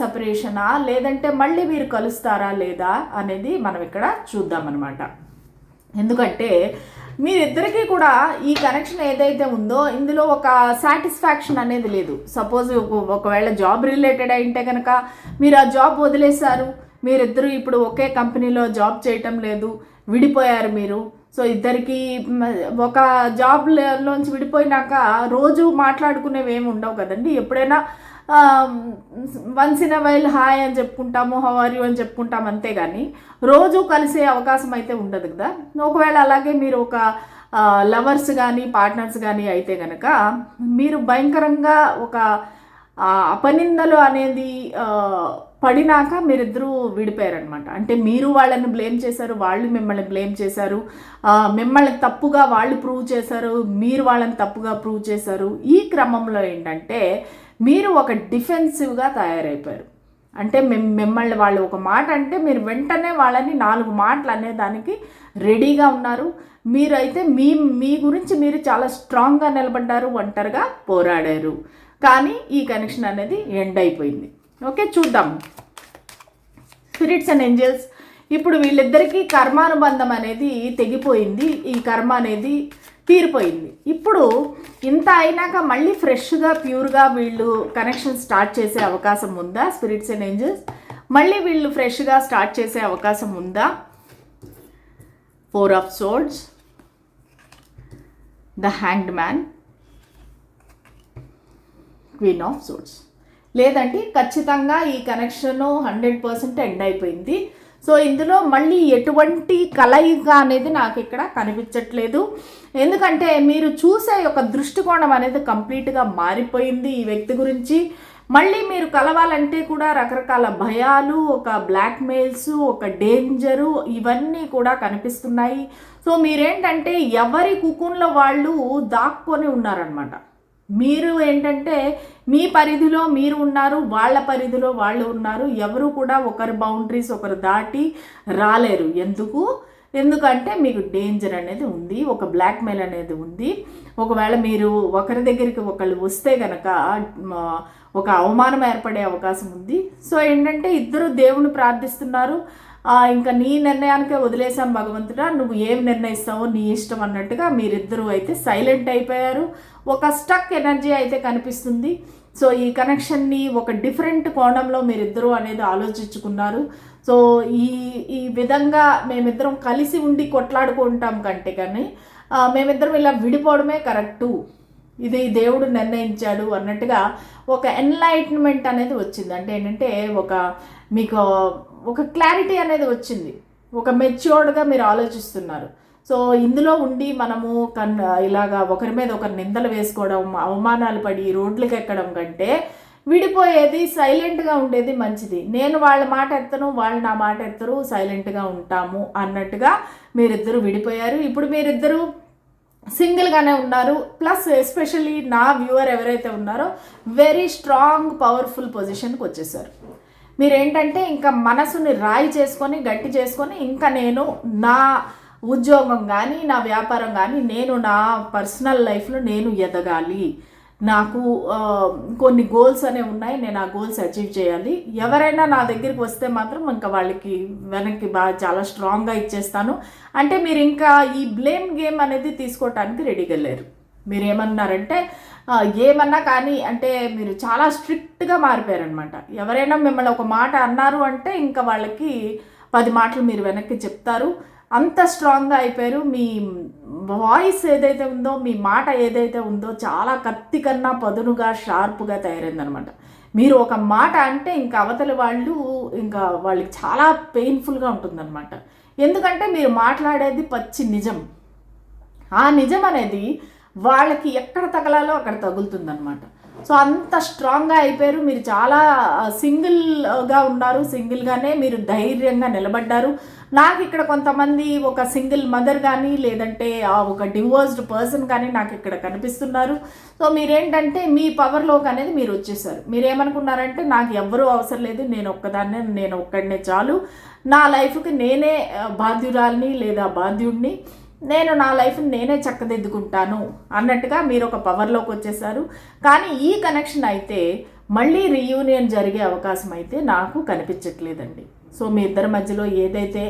సెపరేషనా, లేదంటే మళ్ళీ మీరు కలుస్తారా లేదా అనేది మనం ఇక్కడ చూద్దామన్నమాట. ఎందుకంటే మీరిద్దరికీ కూడా ఈ కనెక్షన్ ఏదైతే ఉందో ఇందులో ఒక సాటిస్ఫాక్షన్ అనేది లేదు. సపోజ్ ఒకవేళ జాబ్ రిలేటెడ్ అయితే కనుక మీరు ఆ జాబ్ వదిలేశారు, మీరిద్దరూ ఇప్పుడు ఒకే కంపెనీలో జాబ్ చేయటం లేదు, విడిపోయారు మీరు. సో ఇద్దరికి ఒక జాబ్లోంచి విడిపోయినాక రోజు మాట్లాడుకునేవి ఏమి ఉండవు కదండి. ఎప్పుడైనా once in a while hi అని చెప్పుకుంటాము, హౌ ఆర్ యూ అని చెప్పుకుంటాము, అంతేగాని రోజు కలిసే అవకాశం అయితే ఉండదు కదా. ఒకవేళ అలాగే మీరు ఒక లవర్స్ కానీ పార్ట్నర్స్ కానీ అయితే కనుక మీరు భయంకరంగా ఒక అపనిందలు అనేది పడినాక మీరిద్దరూ విడిపోయారనమాట. అంటే మీరు వాళ్ళని బ్లేమ్ చేశారు, వాళ్ళు మిమ్మల్ని బ్లేమ్ చేశారు, మిమ్మల్ని తప్పుగా వాళ్ళు ప్రూవ్ చేశారు, మీరు వాళ్ళని తప్పుగా ప్రూవ్ చేశారు. ఈ క్రమంలో ఏంటంటే మీరు ఒక డిఫెన్సివ్గా తయారైపోయారు. అంటే మిమ్మల్ని వాళ్ళు ఒక మాట అంటే మీరు వెంటనే వాళ్ళని 4 మాటలు అనేదానికి రెడీగా ఉన్నారు. మీరైతే మీ గురించి మీరు చాలా స్ట్రాంగ్గా నిలబడ్డారు, ఒంటరిగా పోరాడారు. కానీ ఈ కనెక్షన్ అనేది ఎండ్ అయిపోయింది. ఓకే, చూద్దాం స్పిరిట్స్ అండ్ ఏంజల్స్. ఇప్పుడు వీళ్ళిద్దరికీ కర్మానుబంధం అనేది తెగిపోయింది, ఈ కర్మ అనేది తీరిపోయింది. ఇప్పుడు ఇంత అయినాక మళ్ళీ ఫ్రెష్గా ప్యూర్గా వీళ్ళు కనెక్షన్ స్టార్ట్ చేసే అవకాశం ఉందా? స్పిరిట్స్ అండ్ ఏంజల్స్, మళ్ళీ వీళ్ళు ఫ్రెష్గా స్టార్ట్ చేసే అవకాశం ఉందా? 4 of swords, the hanged man, queen of swords. లేదంటే ఖచ్చితంగా ఈ కనెక్షన్ 100% ఎండ్ అయిపోయింది. సో ఇందులో మళ్ళీ ఎటువంటి కలయిక అనేది నాకు ఇక్కడ కనిపించట్లేదు. ఎందుకంటే మీరు చూసే ఒక దృష్టికోణం అనేది కంప్లీట్గా మారిపోయింది ఈ వ్యక్తి గురించి. మళ్ళీ మీరు కలవాలంటే కూడా రకరకాల భయాలు, ఒక బ్లాక్మెయిల్స్, ఒక డేంజరు, ఇవన్నీ కూడా కనిపిస్తున్నాయి. సో మీరేంటంటే ఎవరి కుకున్లో వాళ్ళు దాక్కొని ఉన్నారనమాట. మీరు ఏంటంటే మీ పరిధిలో మీరు ఉన్నారు, వాళ్ళ పరిధిలో వాళ్ళు ఉన్నారు. ఎవరు కూడా ఒకరి బౌండరీస్ ఒకరు దాటి రాలేరు. ఎందుకంటే మీకు డేంజర్ అనేది ఉంది, ఒక బ్లాక్మెయిల్ అనేది ఉంది. ఒకవేళ మీరు ఒకరి దగ్గరికి ఒకళ్ళు వస్తే కనుక ఒక అవమానం ఏర్పడే అవకాశం ఉంది. సో ఏంటంటే ఇద్దరు దేవుని ప్రార్థిస్తున్నారు. ఇంకా నీ నిర్ణయానికే వదిలేసాం భగవంతుడా, నువ్వు ఏం నిర్ణయిస్తావో నీ ఇష్టం అన్నట్టుగా మీరిద్దరూ అయితే సైలెంట్ అయిపోయారు. ఒక స్టక్ ఎనర్జీ అయితే కనిపిస్తుంది. సో ఈ కనెక్షన్ని ఒక డిఫరెంట్ కోణంలో మీరిద్దరూ అనేది ఆలోచించుకున్నారు. సో ఈ విధంగా మేమిద్దరం కలిసి ఉండి కొట్లాడుకుంటాం కంటే కానీ మేమిద్దరం ఇలా విడిపోవడమే కరెక్టు, ఇది దేవుడు నిర్ణయించాడు అన్నట్టుగా ఒక ఎన్లైట్మెంట్ అనేది వచ్చింది. అంటే ఏంటంటే మీకు ఒక క్లారిటీ అనేది వచ్చింది, ఒక మెచ్యూర్డ్గా మీరు ఆలోచిస్తున్నారు. సో ఇందులో ఉండి మనము ఇలాగా ఒకరి మీద ఒకరి నిందలు వేసుకోవడం, అవమానాలు పడి రోడ్లకు ఎక్కడం కంటే విడిపోయేది, సైలెంట్గా ఉండేది మంచిది. నేను వాళ్ళ మాట ఎత్తను, వాళ్ళు నా మాట ఎత్తరు, సైలెంట్గా ఉంటాము అన్నట్టుగా మీరిద్దరూ విడిపోయారు. ఇప్పుడు మీరిద్దరూ సింగిల్గానే ఉన్నారు. ప్లస్ ఎస్పెషల్లీ నా వ్యూవర్ ఎవరైతే ఉన్నారో వెరీ స్ట్రాంగ్ పవర్ఫుల్ పొజిషన్కి వచ్చేసారు. మీరేంటంటే ఇంకా మనసుని రాయి చేసుకొని గట్టి చేసుకొని ఇంకా నేను నా ఉద్యోగం కానీ నా వ్యాపారం కానీ నేను నా పర్సనల్ లైఫ్లో నేను ఎదగాలి, నాకు కొన్ని గోల్స్ అనేవి ఉన్నాయి, నేను ఆ గోల్స్ అచీవ్ చేయాలి. ఎవరైనా నా దగ్గరికి వస్తే మాత్రం ఇంకా వాళ్ళకి వెనక్కి చాలా స్ట్రాంగ్గా ఇచ్చేస్తాను అంటే మీరు ఇంకా ఈ బ్లేమ్ గేమ్ అనేది తీసుకోవటానికి రెడీగా లేరు. మీరు ఏమన్నారంటే ఏమన్నా కానీ అంటే మీరు చాలా స్ట్రిక్ట్గా మారిపోయారనమాట. ఎవరైనా మిమ్మల్ని ఒక మాట అన్నారు అంటే ఇంకా వాళ్ళకి 10 మాటలు మీరు వెనక్కి చెప్తారు, అంత స్ట్రాంగ్గా అయిపోయారు. మీ వాయిస్ ఏదైతే ఉందో, మీ మాట ఏదైతే ఉందో చాలా కత్తి కన్నా పదునుగా షార్ప్గా తయారైందనమాట. మీరు ఒక మాట అంటే ఇంకా అవతలి వాళ్ళకి చాలా పెయిన్ఫుల్గా ఉంటుందన్నమాట. ఎందుకంటే మీరు మాట్లాడేది పచ్చి నిజం. ఆ నిజం అనేది వాళ్ళకి ఎక్కడ తగలాలో అక్కడ తగులుతుందన్నమాట. సో అంత స్ట్రాంగ్గా అయిపోయారు. మీరు చాలా సింగిల్గా ఉన్నారు, సింగిల్గానే మీరు ధైర్యంగా నిలబడ్డారు. నాకు ఇక్కడ కొంతమంది ఒక సింగిల్ మదర్ కానీ లేదంటే ఒక డివోర్స్డ్ పర్సన్ కానీ నాకు ఇక్కడ కనిపిస్తున్నారు. సో మీరేంటంటే మీ పవర్లోకి అనేది మీరు వచ్చేసారు. మీరేమనుకున్నారంటే నాకు ఎవ్వరూ అవసరం లేదు, నేను ఒక్కడనే చాలు, నా లైఫ్కి నేనే బాధ్యురాల్ని లేదా బాధ్యుడిని, నేను నా లైఫ్ని నేనే చక్కదిద్దుకుంటాను అన్నట్టుగా మీరు ఒక పవర్లోకి వచ్చేసారు. కానీ ఈ కనెక్షన్ అయితే మళ్ళీ రీయూనియన్ జరిగే అవకాశం అయితే నాకు కనిపించట్లేదండి. సో మీ ఇద్దరి మధ్యలో ఏదైతే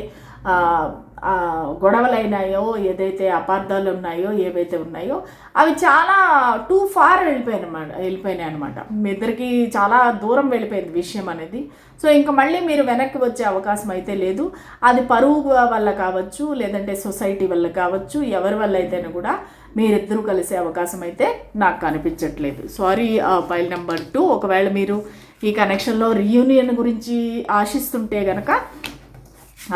గొడవలైనాయో, ఏదైతే అపార్థాలు ఉన్నాయో, ఏవైతే ఉన్నాయో అవి చాలా టూ ఫార్ వెళ్ళిపోయినాయి అనమాట. మీ ఇద్దరికి చాలా దూరం వెళ్ళిపోయింది విషయం అనేది. సో ఇంకా మళ్ళీ మీరు వెనక్కి వచ్చే అవకాశం అయితే లేదు. అది పరువు వల్ల కావచ్చు, లేదంటే సొసైటీ వల్ల కావచ్చు, ఎవరి వల్ల అయితేనే కూడా మీరిద్దరూ కలిసే అవకాశం అయితే నాకు కనిపించట్లేదు. Sorry file number 2. ఒకవేళ మీరు ఈ కనెక్షన్లో రీయూనియన్ గురించి ఆశిస్తుంటే కనుక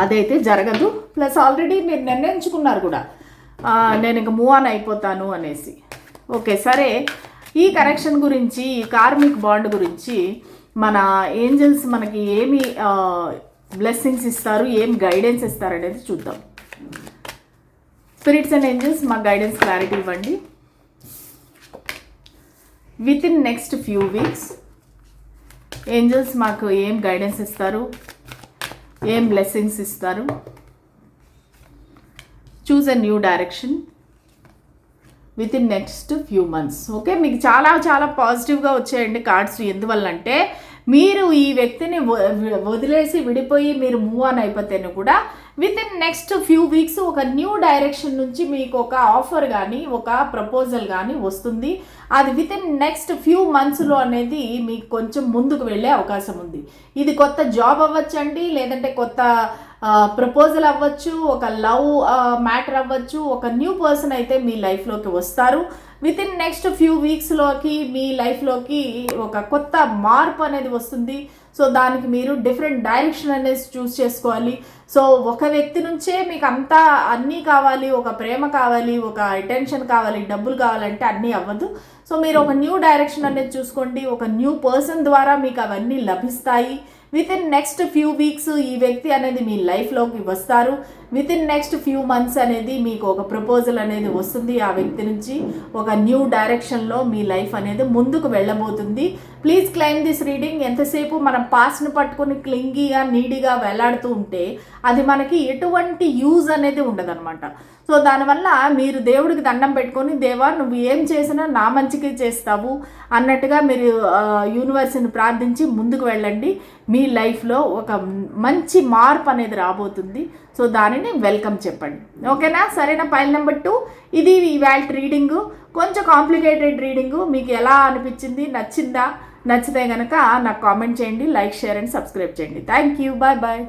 అదైతే జరగదు. ప్లస్ ఆల్రెడీ మీరు నిర్ణయించుకున్నారు కూడా, నేను ఇంక మూవ్ ఆన్ అయిపోతాను అనేసి. ఓకే, సరే. ఈ కనెక్షన్ గురించి, ఈ కార్మిక్ బాండ్ గురించి మన ఏంజల్స్ మనకి ఏమి బ్లెస్సింగ్స్ ఇస్తారు, ఏం గైడెన్స్ ఇస్తారు అనేది చూద్దాం. స్పిరిట్స్ అండ్ ఏంజల్స్ మాకు గైడెన్స్ క్లారిటీ ఇవ్వండి. With in next few weeks angels మాకు ఏం గైడెన్స్ ఇస్తారు, ఏం బ్లెస్సింగ్స్ ఇస్తారు. Choose a new direction with in next few months. Okay, మీకు చాలా చాలా పాజిటివ్గా వచ్చాయండి కార్డ్స్. ఎందువల్లంటే మీరు ఈ వ్యక్తిని వదిలేసి విడిపోయి మీరు మూవ్ ఆన్ అయిపోతేనే కూడా with in next few weeks ఒక న్యూ డైరెక్షన్ నుంచి మీకు ఒక ఆఫర్ కానీ, ఒక ప్రపోజల్ కానీ వస్తుంది. అది విత్ ఇన్ నెక్స్ట్ ఫ్యూ మంత్స్లో అనేది మీకు కొంచెం ముందుకు వెళ్ళే అవకాశం ఉంది. ఇది కొత్త జాబ్ అవ్వచ్చండి, లేదంటే కొత్త ప్రపోజల్ అవ్వచ్చు, ఒక లవ్ మ్యాటర్ అవ్వచ్చు. ఒక న్యూ పర్సన్ అయితే మీ లైఫ్లోకి వస్తారు. విత్ ఇన్ నెక్స్ట్ ఫ్యూ వీక్స్లోకి మీ లైఫ్లోకి ఒక కొత్త మార్పు అనేది వస్తుంది. సో దానికి మీరు డిఫరెంట్ డైరెక్షన్ అనేది చూస్ చేసుకోవాలి. సో ఒక వ్యక్తి నుంచే మీకు అంతా అన్నీ కావాలి, ఒక ప్రేమ కావాలి, ఒక అటెన్షన్ కావాలి, డబ్బులు కావాలంటే అన్నీ అవ్వదు. సో మీరు ఒక న్యూ డైరెక్షన్ అనేది చూసుకోండి. ఒక న్యూ పర్సన్ ద్వారా మీకు అవన్నీ లభిస్తాయి. With in next few weeks ఈ వ్యక్తి అనేది మీ లైఫ్లోకి వస్తారు. With in next few months అనేది మీకు ఒక ప్రపోజల్ అనేది వస్తుంది. ఆ వ్యక్తి నుంచి ఒక న్యూ డైరెక్షన్లో మీ లైఫ్ అనేది ముందుకు వెళ్ళబోతుంది. Please claim this reading. ఎంతసేపు మనం పాస్ట్ని పట్టుకుని క్లింగీగా, నీడీగా వెళ్లాడుతూ ఉంటే అది మనకి ఎటువంటి యూజ్ అనేది ఉండదన్నమాట. సో దానివల్ల మీరు దేవుడికి దండం పెట్టుకొని, దేవా నువ్వు ఏం చేసినా నా మంచికి చేస్తావు అన్నట్టుగా మీరు యూనివర్స్ని ప్రార్థించి ముందుకు వెళ్ళండి. మీ లైఫ్లో ఒక మంచి మార్పు అనేది రాబోతుంది. సో దానిని వెల్కమ్ చెప్పండి. ఓకేనా? సరేనా? ఫైల్ నెంబర్ 2 ఇది ఇవాళ రీడింగు. కొంచెం కాంప్లికేటెడ్ రీడింగు. మీకు ఎలా అనిపించింది? నచ్చిందా? నచ్చితే కనుక నాకు కామెంట్ చేయండి, లైక్, షేర్ అండ్ సబ్స్క్రైబ్ చేయండి. Thank you. Bye bye.